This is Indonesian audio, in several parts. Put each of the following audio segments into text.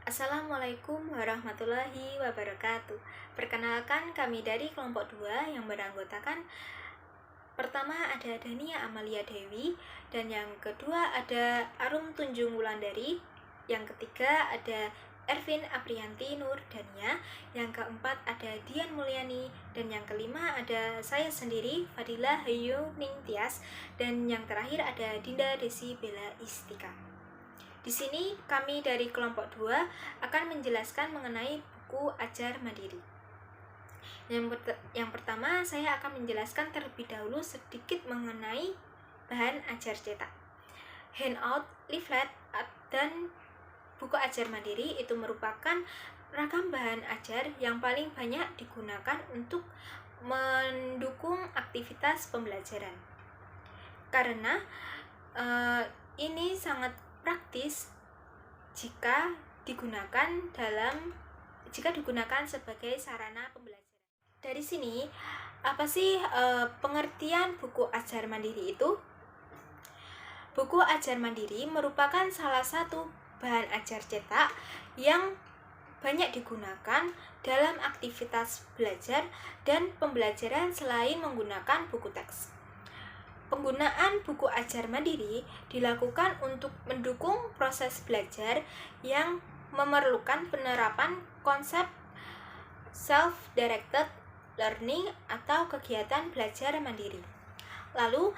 Assalamualaikum warahmatullahi wabarakatuh. Perkenalkan, kami dari kelompok 2 yang beranggotakan pertama ada Dania Amalia Dewi, dan yang kedua ada Arum Tunjung Wulandari, yang ketiga ada Ervin Aprianti Nur Dania, yang keempat ada Dian Mulyani, dan yang kelima ada saya sendiri Fadilah Hayu Ningtyas, dan yang terakhir ada Dinda Desi Bella Istika. Di sini kami dari kelompok 2 akan menjelaskan mengenai buku ajar mandiri. Yang pertama, saya akan menjelaskan terlebih dahulu sedikit mengenai bahan ajar cetak. Handout, leaflet, dan buku ajar mandiri itu merupakan ragam bahan ajar yang paling banyak digunakan untuk mendukung aktivitas pembelajaran. Karena ini sangat praktis jika digunakan sebagai sarana pembelajaran. Dari sini, apa sih pengertian buku ajar mandiri itu? Buku ajar mandiri merupakan salah satu bahan ajar cetak yang banyak digunakan dalam aktivitas belajar dan pembelajaran selain menggunakan buku teks. Penggunaan buku ajar mandiri dilakukan untuk mendukung proses belajar yang memerlukan penerapan konsep self-directed learning atau kegiatan belajar mandiri. Lalu,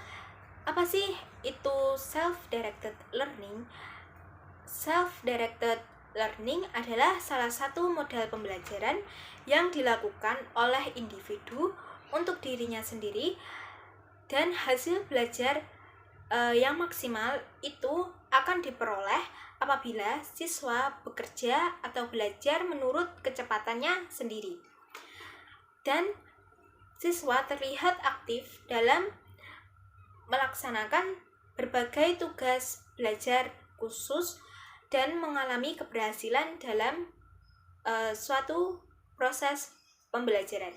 apa sih itu self-directed learning? Self-directed learning adalah salah satu model pembelajaran yang dilakukan oleh individu untuk dirinya sendiri, dan hasil belajar yang maksimal itu akan diperoleh apabila siswa bekerja atau belajar menurut kecepatannya sendiri, dan siswa terlihat aktif dalam melaksanakan berbagai tugas belajar khusus dan mengalami keberhasilan dalam suatu proses pembelajaran.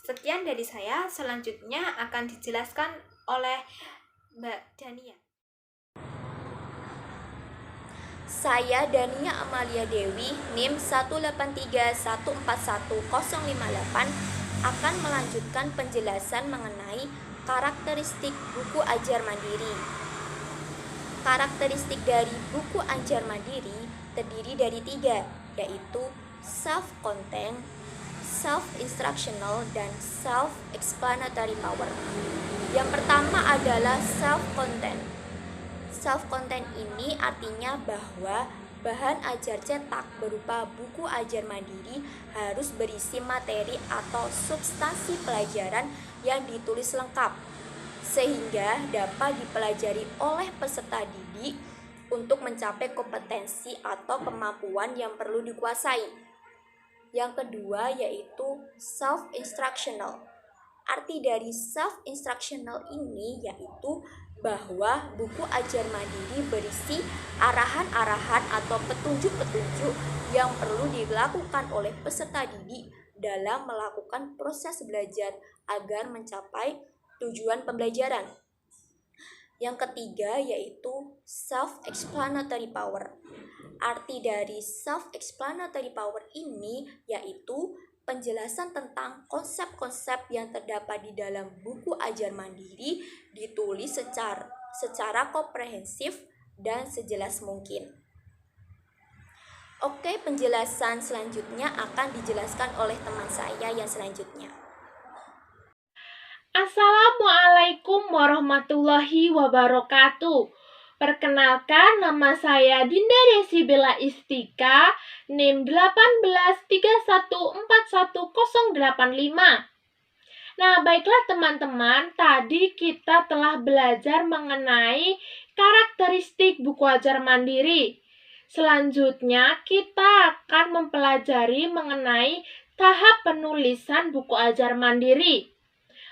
Sekian dari saya, selanjutnya akan dijelaskan oleh Mbak Dania. Saya Dania Amalia Dewi, NIM 183141058, akan melanjutkan penjelasan mengenai karakteristik buku ajar mandiri. Karakteristik dari buku ajar mandiri terdiri dari 3, yaitu self-content, self-instructional, dan self-explanatory power. Yang pertama adalah self-content. Self-content ini artinya bahwa bahan ajar cetak berupa buku ajar mandiri harus berisi materi atau substansi pelajaran yang ditulis lengkap, sehingga dapat dipelajari oleh peserta didik untuk mencapai kompetensi atau kemampuan yang perlu dikuasai. Yang kedua yaitu self-instructional. Arti dari self-instructional ini yaitu bahwa buku ajar mandiri berisi arahan-arahan atau petunjuk-petunjuk yang perlu dilakukan oleh peserta didik dalam melakukan proses belajar agar mencapai tujuan pembelajaran. Yang ketiga yaitu self-explanatory power. Arti dari self-explanatory power ini yaitu penjelasan tentang konsep-konsep yang terdapat di dalam buku ajar mandiri ditulis secara komprehensif dan sejelas mungkin. Oke, penjelasan selanjutnya akan dijelaskan oleh teman saya yang selanjutnya. Assalamualaikum warahmatullahi wabarakatuh. Perkenalkan, nama saya Dinda Desi Bella Istika, NIM 183141085. Nah, baiklah teman-teman, tadi kita telah belajar mengenai karakteristik buku ajar mandiri. Selanjutnya, kita akan mempelajari mengenai tahap penulisan buku ajar mandiri.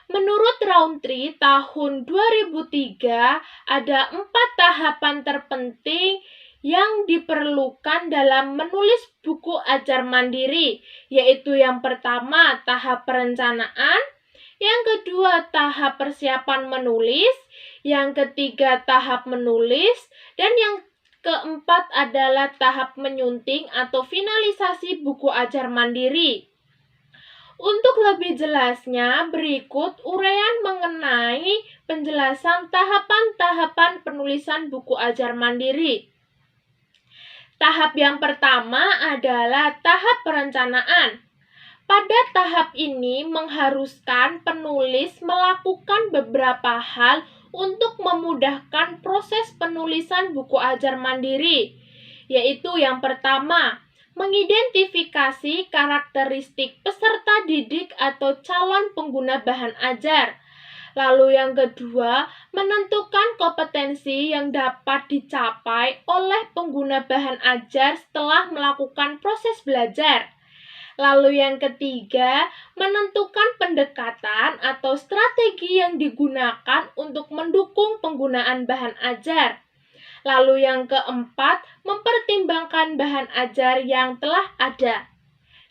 Menurut Roundtree tahun 2003, ada 4 tahapan terpenting yang diperlukan dalam menulis buku ajar mandiri, yaitu yang pertama, tahap perencanaan, yang kedua, tahap persiapan menulis, yang ketiga, tahap menulis, dan yang keempat adalah tahap menyunting atau finalisasi buku ajar mandiri. Untuk lebih jelasnya, berikut uraian mengenai penjelasan tahapan-tahapan penulisan buku ajar mandiri. Tahap yang pertama adalah tahap perencanaan. Pada tahap ini mengharuskan penulis melakukan beberapa hal untuk memudahkan proses penulisan buku ajar mandiri, yaitu yang pertama, mengidentifikasi karakteristik peserta didik atau calon pengguna bahan ajar. Lalu yang kedua, menentukan kompetensi yang dapat dicapai oleh pengguna bahan ajar setelah melakukan proses belajar. Lalu yang ketiga, menentukan pendekatan atau strategi yang digunakan untuk mendukung penggunaan bahan ajar. Lalu yang keempat, mempertimbangkan bahan ajar yang telah ada.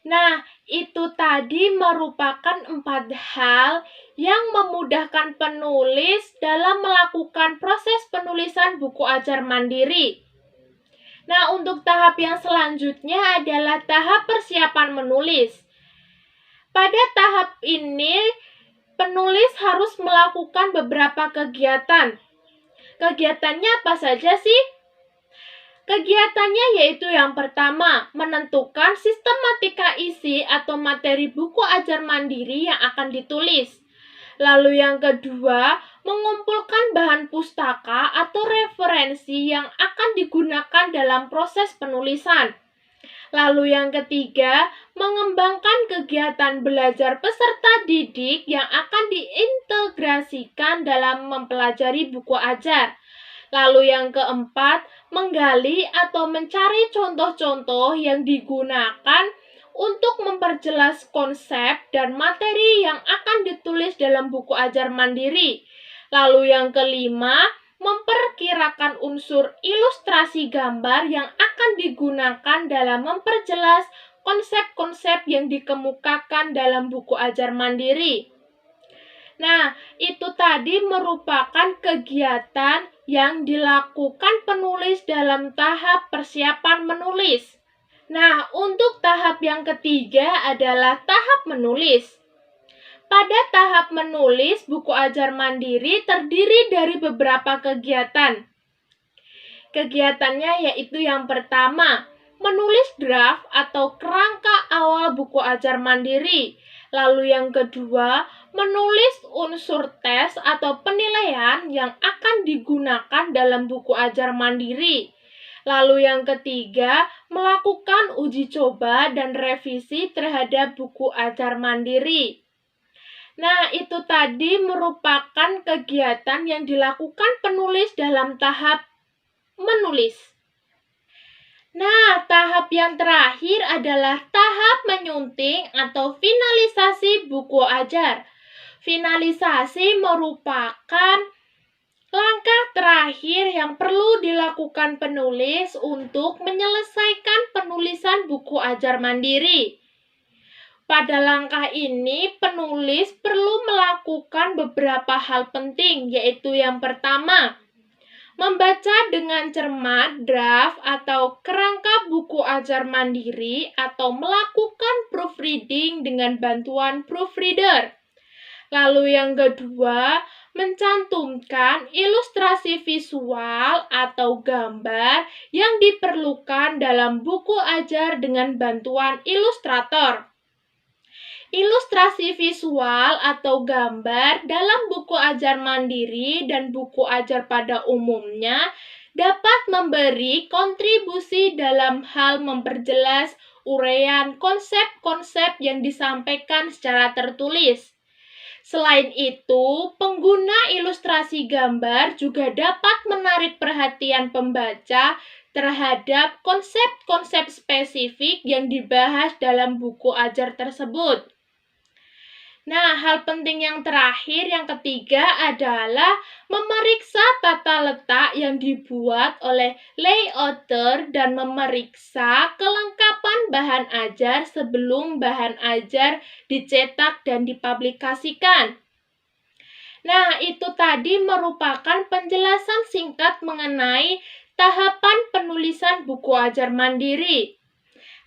Nah, itu tadi merupakan 4 hal yang memudahkan penulis dalam melakukan proses penulisan buku ajar mandiri. Nah, untuk tahap yang selanjutnya adalah tahap persiapan menulis. Pada tahap ini, penulis harus melakukan beberapa kegiatan. Kegiatannya apa saja sih? Kegiatannya yaitu yang pertama, menentukan sistematika isi atau materi buku ajar mandiri yang akan ditulis. Lalu yang kedua, mengumpulkan bahan pustaka atau referensi yang akan digunakan dalam proses penulisan. Lalu yang ketiga, mengembangkan kegiatan belajar peserta didik yang akan diintegrasikan dalam mempelajari buku ajar. Lalu yang keempat, menggali atau mencari contoh-contoh yang digunakan untuk memperjelas konsep dan materi yang akan ditulis dalam buku ajar mandiri. Lalu yang kelima, memperkirakan unsur ilustrasi gambar yang akan digunakan dalam memperjelas konsep-konsep yang dikemukakan dalam buku ajar mandiri. Nah, itu tadi merupakan kegiatan yang dilakukan penulis dalam tahap persiapan menulis. Nah, untuk tahap yang ketiga adalah tahap menulis. Pada tahap menulis, buku ajar mandiri terdiri dari beberapa kegiatan. Kegiatannya yaitu yang pertama, menulis draft atau kerangka awal buku ajar mandiri. Lalu yang kedua, menulis unsur tes atau penilaian yang akan digunakan dalam buku ajar mandiri. Lalu yang ketiga, melakukan uji coba dan revisi terhadap buku ajar mandiri. Nah, itu tadi merupakan kegiatan yang dilakukan penulis dalam tahap menulis. Nah, tahap yang terakhir adalah tahap menyunting atau finalisasi buku ajar. Finalisasi merupakan langkah terakhir yang perlu dilakukan penulis untuk menyelesaikan penulisan buku ajar mandiri. Pada langkah ini, penulis perlu melakukan beberapa hal penting, yaitu yang pertama, membaca dengan cermat draft atau kerangka buku ajar mandiri atau melakukan proofreading dengan bantuan proofreader. Lalu yang kedua, mencantumkan ilustrasi visual atau gambar yang diperlukan dalam buku ajar dengan bantuan ilustrator. Ilustrasi visual atau gambar dalam buku ajar mandiri dan buku ajar pada umumnya dapat memberi kontribusi dalam hal memperjelas uraian konsep-konsep yang disampaikan secara tertulis. Selain itu, pengguna ilustrasi gambar juga dapat menarik perhatian pembaca terhadap konsep-konsep spesifik yang dibahas dalam buku ajar tersebut. Nah, hal penting yang terakhir, yang ketiga adalah memeriksa tata letak yang dibuat oleh layouter dan memeriksa kelengkapan bahan ajar sebelum bahan ajar dicetak dan dipublikasikan. Nah, itu tadi merupakan penjelasan singkat mengenai tahapan penulisan buku ajar mandiri.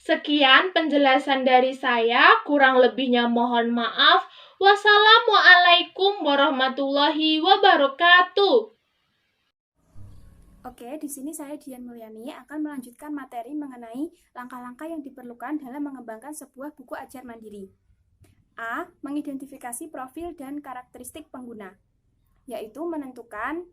Sekian penjelasan dari saya, kurang lebihnya mohon maaf. Wassalamualaikum warahmatullahi wabarakatuh. Oke, di sini saya Dian Mulyani akan melanjutkan materi mengenai langkah-langkah yang diperlukan dalam mengembangkan sebuah buku ajar mandiri. A. Mengidentifikasi profil dan karakteristik pengguna, yaitu menentukan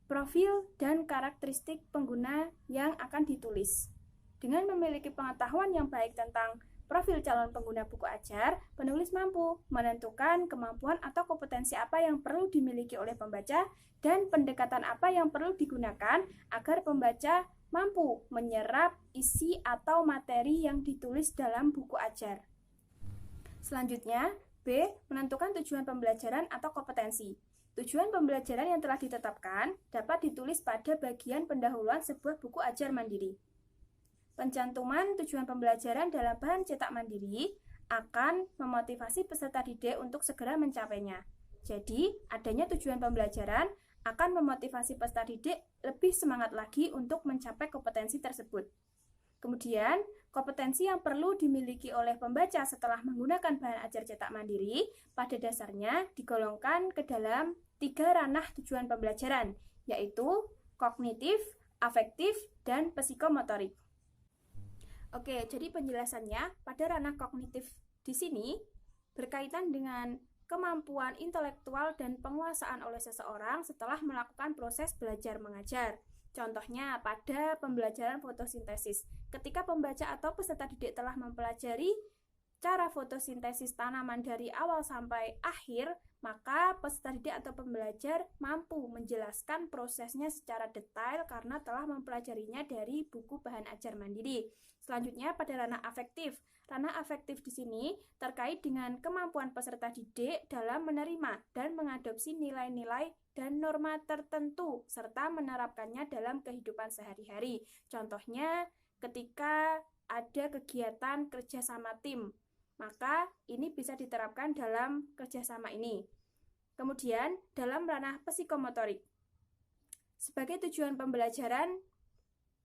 profil dan karakteristik pengguna yang akan ditulis. Dengan memiliki pengetahuan yang baik tentang profil calon pengguna buku ajar, penulis mampu menentukan kemampuan atau kompetensi apa yang perlu dimiliki oleh pembaca dan pendekatan apa yang perlu digunakan agar pembaca mampu menyerap isi atau materi yang ditulis dalam buku ajar. Selanjutnya, B. Menentukan tujuan pembelajaran atau kompetensi. Tujuan pembelajaran yang telah ditetapkan dapat ditulis pada bagian pendahuluan sebuah buku ajar mandiri. Pencantuman tujuan pembelajaran dalam bahan cetak mandiri akan memotivasi peserta didik untuk segera mencapainya. Jadi, adanya tujuan pembelajaran akan memotivasi peserta didik lebih semangat lagi untuk mencapai kompetensi tersebut. Kemudian, kompetensi yang perlu dimiliki oleh pembaca setelah menggunakan bahan ajar cetak mandiri pada dasarnya digolongkan ke dalam 3 ranah tujuan pembelajaran, yaitu kognitif, afektif, dan psikomotorik. Oke, jadi penjelasannya pada ranah kognitif di sini berkaitan dengan kemampuan intelektual dan penguasaan oleh seseorang setelah melakukan proses belajar mengajar. Contohnya pada pembelajaran fotosintesis. Ketika pembaca atau peserta didik telah mempelajari cara fotosintesis tanaman dari awal sampai akhir, maka peserta didik atau pembelajar mampu menjelaskan prosesnya secara detail karena telah mempelajarinya dari buku bahan ajar mandiri. Selanjutnya pada ranah afektif. Ranah afektif di sini terkait dengan kemampuan peserta didik dalam menerima dan mengadopsi nilai-nilai dan norma tertentu serta menerapkannya dalam kehidupan sehari-hari. Contohnya ketika ada kegiatan kerjasama tim, maka ini bisa diterapkan dalam kerjasama ini. Kemudian dalam ranah psikomotorik, sebagai tujuan pembelajaran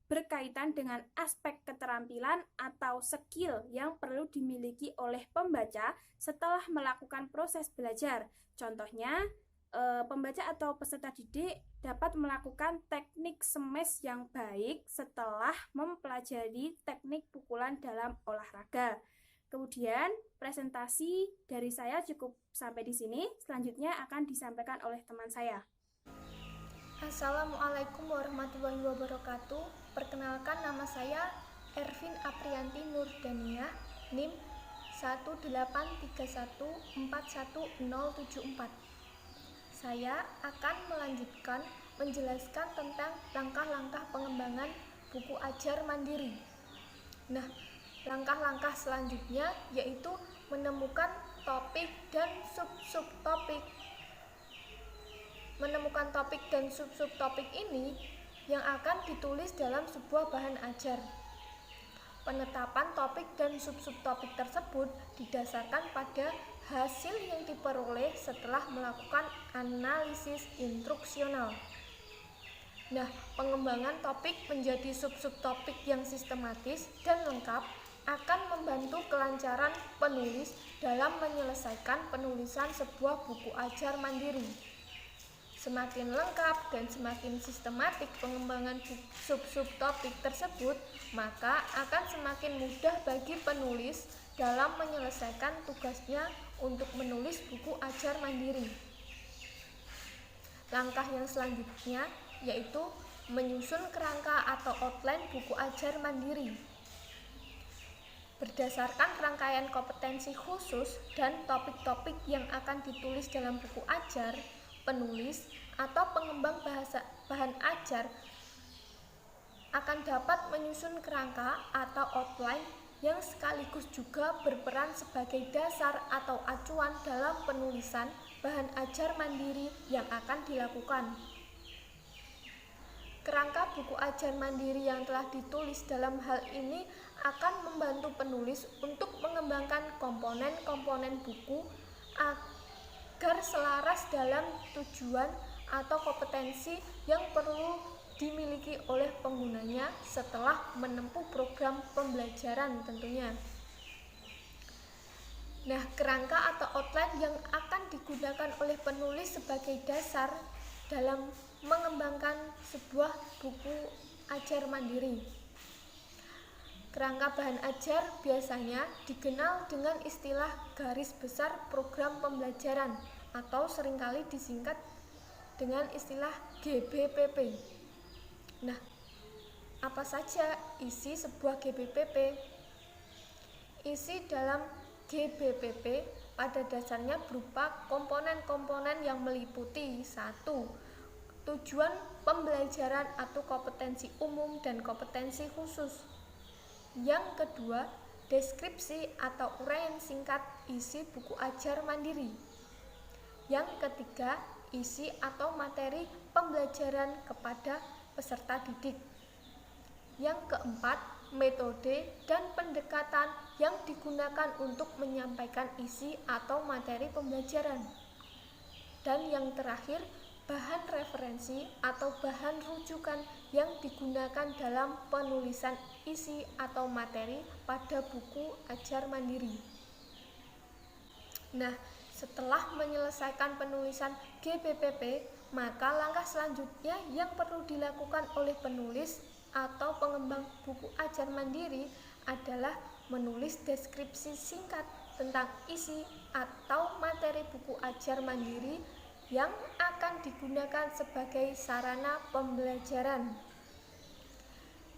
berkaitan dengan aspek keterampilan atau skill yang perlu dimiliki oleh pembaca setelah melakukan proses belajar. Contohnya, pembaca atau peserta didik dapat melakukan teknik semes yang baik setelah mempelajari teknik pukulan dalam olahraga. Kemudian, presentasi dari saya cukup sampai di sini. Selanjutnya akan disampaikan oleh teman saya. Assalamualaikum warahmatullahi wabarakatuh. Perkenalkan, nama saya Ervin Aprianti Nurdania, NIM 183141074. Saya akan melanjutkan menjelaskan tentang langkah-langkah pengembangan buku ajar mandiri. Nah, langkah-langkah selanjutnya yaitu menemukan topik dan sub-subtopik. Menemukan topik dan sub-subtopik ini yang akan ditulis dalam sebuah bahan ajar. Penetapan topik dan sub-subtopik tersebut didasarkan pada hasil yang diperoleh setelah melakukan analisis instruksional. Nah, pengembangan topik menjadi sub-subtopik yang sistematis dan lengkap akan membantu kelancaran penulis dalam menyelesaikan penulisan sebuah buku ajar mandiri. Semakin lengkap dan semakin sistematik pengembangan sub-subtopik tersebut, maka akan semakin mudah bagi penulis dalam menyelesaikan tugasnya untuk menulis buku ajar mandiri. Langkah yang selanjutnya yaitu menyusun kerangka atau outline buku ajar mandiri. Berdasarkan rangkaian kompetensi khusus dan topik-topik yang akan ditulis dalam buku ajar, penulis atau pengembang bahan ajar akan dapat menyusun kerangka atau outline yang sekaligus juga berperan sebagai dasar atau acuan dalam penulisan bahan ajar mandiri yang akan dilakukan. Kerangka buku ajar mandiri yang telah ditulis dalam hal ini akan membantu penulis untuk mengembangkan komponen-komponen buku agar selaras dalam tujuan atau kompetensi yang perlu dimiliki oleh penggunanya setelah menempuh program pembelajaran tentunya. Nah, kerangka atau outline yang akan digunakan oleh penulis sebagai dasar dalam mengembangkan sebuah buku ajar mandiri. Kerangka bahan ajar biasanya dikenal dengan istilah garis besar program pembelajaran atau seringkali disingkat dengan istilah GBPP. Nah, apa saja isi sebuah GBPP? Isi dalam GBPP pada dasarnya berupa komponen-komponen yang meliputi 1. Tujuan pembelajaran atau kompetensi umum dan kompetensi khusus. Yang kedua, deskripsi atau uraian singkat isi buku ajar mandiri. Yang ketiga, isi atau materi pembelajaran kepada peserta didik. Yang keempat, metode dan pendekatan yang digunakan untuk menyampaikan isi atau materi pembelajaran. Dan yang terakhir, bahan referensi atau bahan rujukan yang digunakan dalam penulisan isi atau materi pada buku ajar mandiri. Nah, setelah menyelesaikan penulisan GBPP, maka langkah selanjutnya yang perlu dilakukan oleh penulis atau pengembang buku ajar mandiri adalah menulis deskripsi singkat tentang isi atau materi buku ajar mandiri yang akan digunakan sebagai sarana pembelajaran.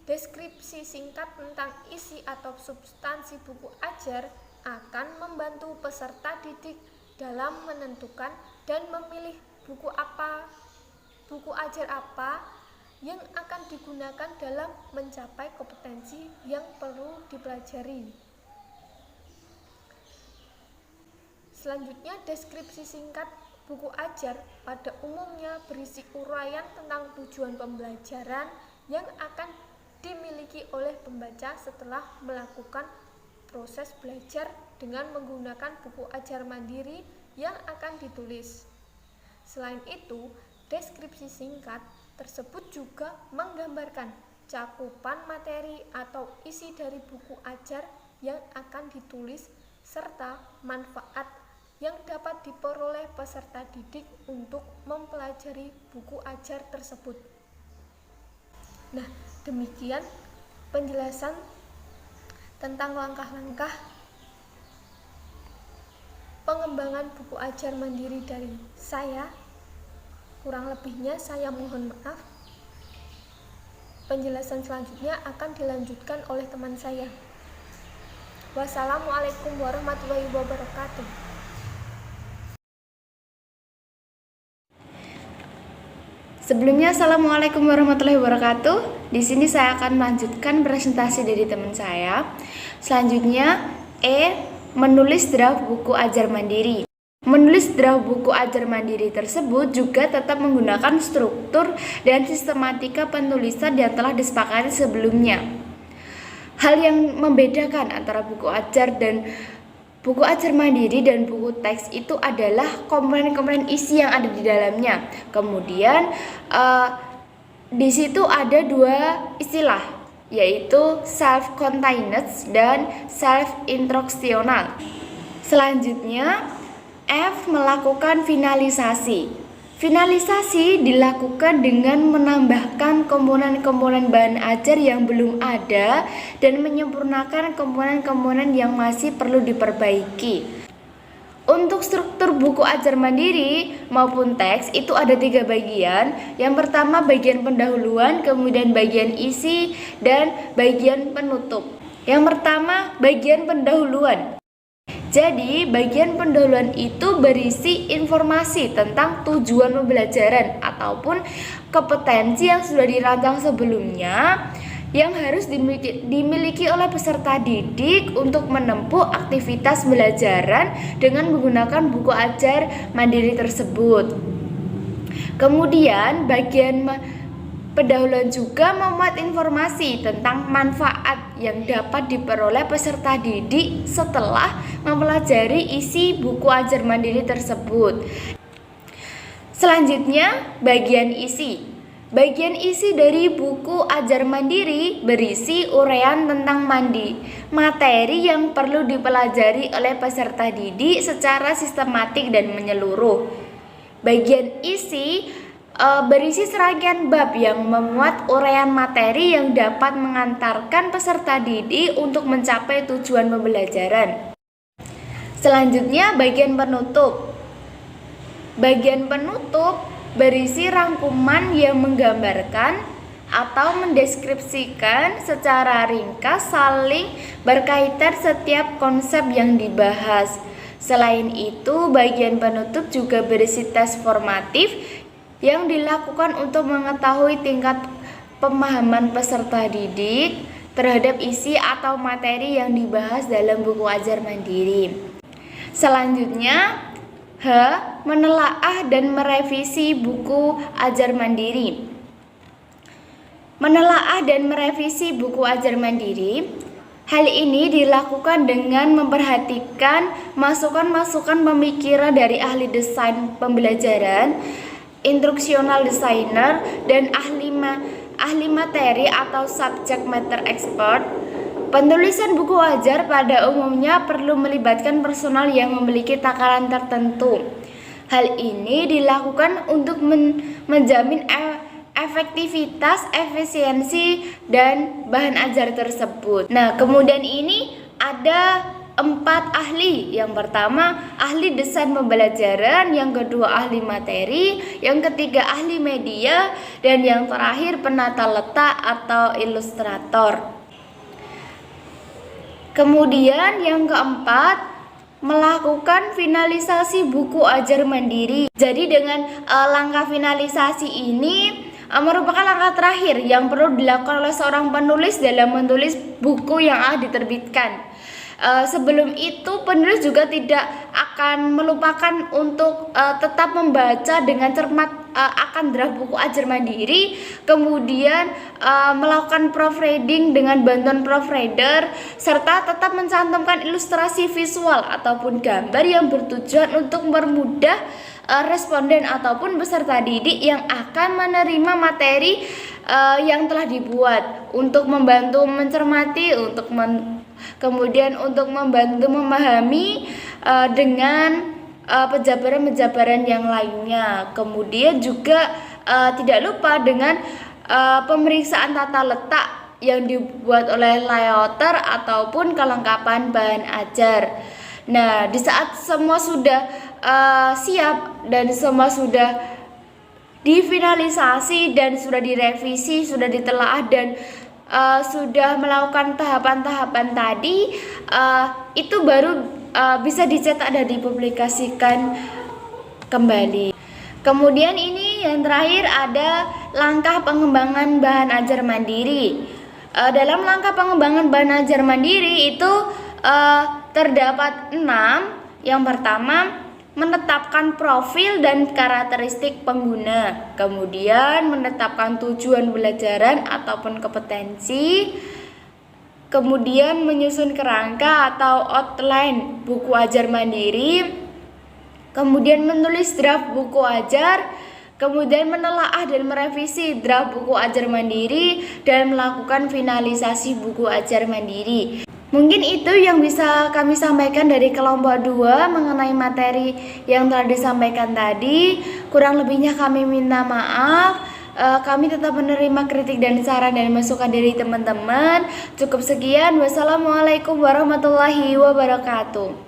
Deskripsi singkat tentang isi atau substansi buku ajar akan membantu peserta didik dalam menentukan dan memilih buku ajar apa yang akan digunakan dalam mencapai kompetensi yang perlu dipelajari. Selanjutnya, deskripsi singkat buku ajar pada umumnya berisi uraian tentang tujuan pembelajaran yang akan dimiliki oleh pembaca setelah melakukan proses belajar dengan menggunakan buku ajar mandiri yang akan ditulis. Selain itu, deskripsi singkat tersebut juga menggambarkan cakupan materi atau isi dari buku ajar yang akan ditulis serta manfaat yang dapat diperoleh peserta didik untuk mempelajari buku ajar tersebut. Nah, demikian penjelasan tentang langkah-langkah pengembangan buku ajar mandiri dari saya. Kurang lebihnya saya mohon maaf. Penjelasan selanjutnya akan dilanjutkan oleh teman saya. Wassalamualaikum warahmatullahi wabarakatuh. Sebelumnya, Assalamualaikum warahmatullahi wabarakatuh. Di sini saya akan melanjutkan presentasi dari teman saya. Selanjutnya, menulis draft buku ajar mandiri. Menulis draft buku ajar mandiri tersebut juga tetap menggunakan struktur dan sistematika penulisan yang telah disepakati sebelumnya. Hal yang membedakan antara buku ajar mandiri dan buku teks itu adalah komponen-komponen isi yang ada di dalamnya. Kemudian di situ ada dua istilah, yaitu self-contained dan self-instructional. Selanjutnya, F melakukan finalisasi. Finalisasi dilakukan dengan menambahkan komponen-komponen bahan ajar yang belum ada dan menyempurnakan komponen-komponen yang masih perlu diperbaiki. Untuk struktur buku ajar mandiri maupun teks itu ada 3 bagian. Yang pertama bagian pendahuluan, kemudian bagian isi, dan bagian penutup. Yang pertama bagian pendahuluan. Jadi, bagian pendahuluan itu berisi informasi tentang tujuan pembelajaran ataupun kompetensi yang sudah dirancang sebelumnya yang harus dimiliki oleh peserta didik untuk menempuh aktivitas pembelajaran dengan menggunakan buku ajar mandiri tersebut. Kemudian, bagian pendahuluan juga memuat informasi tentang manfaat yang dapat diperoleh peserta didik setelah mempelajari isi buku ajar mandiri tersebut. Selanjutnya, bagian isi. Bagian isi dari buku Ajar Mandiri berisi uraian tentang materi yang perlu dipelajari oleh peserta didik secara sistematik dan menyeluruh. Bagian isi berisi serangkaian bab yang memuat uraian materi yang dapat mengantarkan peserta didik untuk mencapai tujuan pembelajaran. Selanjutnya bagian penutup. Bagian penutup berisi rangkuman yang menggambarkan atau mendeskripsikan secara ringkas saling berkaitan setiap konsep yang dibahas. Selain itu, bagian penutup juga berisi tes formatif yang dilakukan untuk mengetahui tingkat pemahaman peserta didik terhadap isi atau materi yang dibahas dalam buku Ajar Mandiri. Selanjutnya, menelaah dan merevisi buku Ajar Mandiri. Menelaah dan merevisi buku Ajar Mandiri. Hal ini dilakukan dengan memperhatikan masukan-masukan pemikiran dari ahli desain pembelajaran, instruksional designer, dan ahli materi atau subject matter expert. Penulisan buku ajar pada umumnya perlu melibatkan personal yang memiliki takaran tertentu. Hal ini dilakukan untuk menjamin efektivitas, efisiensi, dan bahan ajar tersebut. Nah, kemudian ini ada 4 ahli. Yang pertama, ahli desain pembelajaran, yang kedua ahli materi, yang ketiga ahli media, dan yang terakhir penata letak atau ilustrator. Kemudian yang keempat, melakukan finalisasi buku Ajar Mandiri. Jadi dengan langkah finalisasi ini merupakan langkah terakhir yang perlu dilakukan oleh seorang penulis dalam menulis buku yang akan diterbitkan. Sebelum itu penulis juga tidak akan melupakan untuk tetap membaca dengan cermat akan draft buku Ajar Mandiri, kemudian melakukan proofreading dengan bantuan proofreader, serta tetap mencantumkan ilustrasi visual ataupun gambar yang bertujuan untuk mempermudah responden ataupun peserta didik yang akan menerima materi yang telah dibuat, untuk membantu mencermati, kemudian untuk membantu memahami dengan penjabaran-penjabaran yang lainnya. Kemudian juga tidak lupa dengan pemeriksaan tata letak yang dibuat oleh layouter ataupun kelengkapan bahan ajar. Nah, di saat semua sudah siap dan semua sudah difinalisasi dan sudah direvisi, sudah ditelaah dan sudah melakukan tahapan-tahapan tadi, itu baru bisa dicetak dan dipublikasikan kembali. Kemudian ini yang terakhir ada langkah pengembangan bahan ajar mandiri. Dalam langkah pengembangan bahan ajar mandiri itu terdapat 6. Yang pertama, menetapkan profil dan karakteristik pengguna, kemudian menetapkan tujuan pembelajaran ataupun kompetensi, kemudian menyusun kerangka atau outline buku ajar mandiri, kemudian menulis draft buku ajar, kemudian menelaah dan merevisi draft buku ajar mandiri, dan melakukan finalisasi buku ajar mandiri. Mungkin itu yang bisa kami sampaikan dari kelompok 2 mengenai materi yang telah disampaikan tadi. Kurang lebihnya kami minta maaf. Kami tetap menerima kritik dan saran dan masukan dari teman-teman. Cukup sekian. Wassalamualaikum warahmatullahi wabarakatuh.